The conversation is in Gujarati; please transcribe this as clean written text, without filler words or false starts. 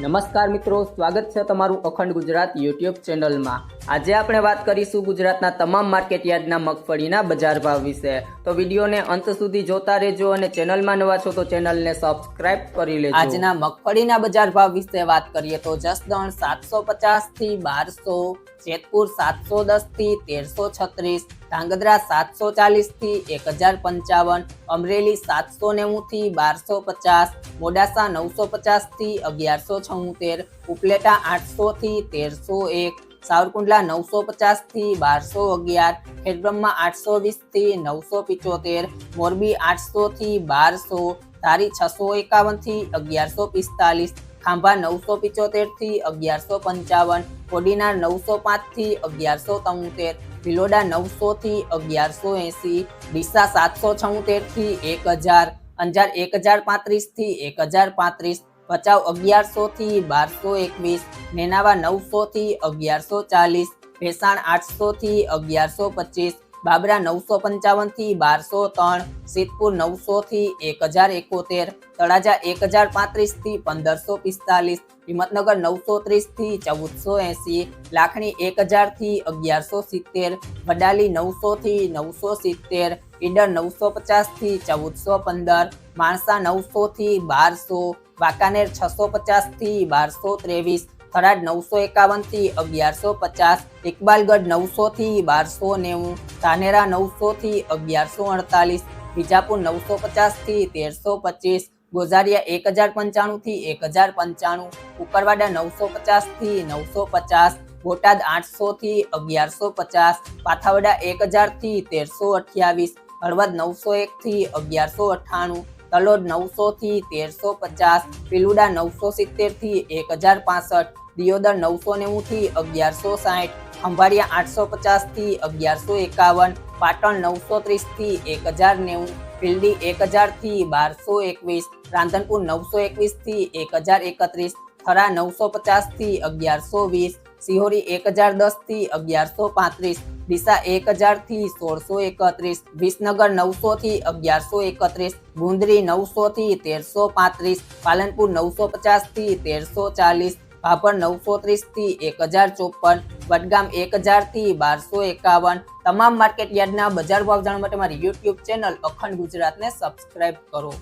નમસ્કાર મિત્રો, સ્વાગત છે તમારું અખંડ ગુજરાત યુટ્યુબ ચેનલમાં। આજે આપણે વાત કરીશું ગુજરાતના તમામ માર્કેટ યાર્ડના મગફળીના બજાર ભાવ વિશે। તો વિડીયોને અંત સુધી જોતા રહેજો અને ચેનલમાં નવા છો તો ચેનલને સબસ્ક્રાઇબ કરી લેજો। આજના મગફળીના બજાર ભાવ વિશે વાત કરીએ તો જસદણ 750 થી 1200, જેતપુર 710 થી 1336, ધાંગધ્રા 740 થી 1055, અમરેલી 790 થી 1250, મોડાસા 950 થી 1176, ઉપલેટા 800 થી 1301, સાવરકુંડલા 950 થી 1211, ખેડબ્રહ્મા 820 થી 975, મોરબી 800 થી 1200, ધારી 651 થી 1145, ખાંભા 975 થી 1155, કોડીનાર 905 થી 1173, ભિલોડા 900 થી 1180, ડીસા 776 થી 1000, અંજાર 1035 થી 1035, ભચાઉ 1100 થી 1221, નેનાવા 900 થી 1140, ભેસાણ 800 થી 1125, બાબરા 955 થી 1203, સિદ્ધપુર 900 થી 1071, તળાજા 1035 થી 1545, હિંમતનગર 930 થી 1480, લાખણી 1000 થી 1170, વડાલી 900 થી 970, ઈડર 950 થી 1415, માણસા 900 થી 1200, વાંકાનેર 650 થી 1223, થરાદ 951 થી 1150, ઇકબાલગઢ 900 થી 1290, ધાનેરા 900 થી 1148, વિજાપુર 950 થી 1325, ગોઝારિયા 1095 થી 1095, કુકરવાડા 950 થી 950, બોટાદ 800 થી 1150, પાથાવડા 1000 થી 1328, હળવદ 901 થી 1198, તલોદ 900 થી 1350, પીલુડા 970 થી 1065, દિયોદર 990 થી 1160, ખંભાળિયા 850 થી 1151, પાટણ 930 થી 1090, પીલડી 1000 થી 1221, રાંધનપુર 921 થી 1031, થરા 950 થી 1120, સિહોરી 1010 થી 1135, ડીસા 1000 થી 1631, વિસનગર 900 થી 1131, ગુંદરી 900 થી 1335, પાલનપુર 950 થી 1340, ભાભર 930 થી 1054, વડગામ 1000 થી 1251। તમામ માર્કેટ યાર્ડના બજાર ભાવ જાણવા માટે મારી યુટ્યુબ ચેનલ અખંડ ગુજરાતને સબસ્ક્રાઇબ કરો।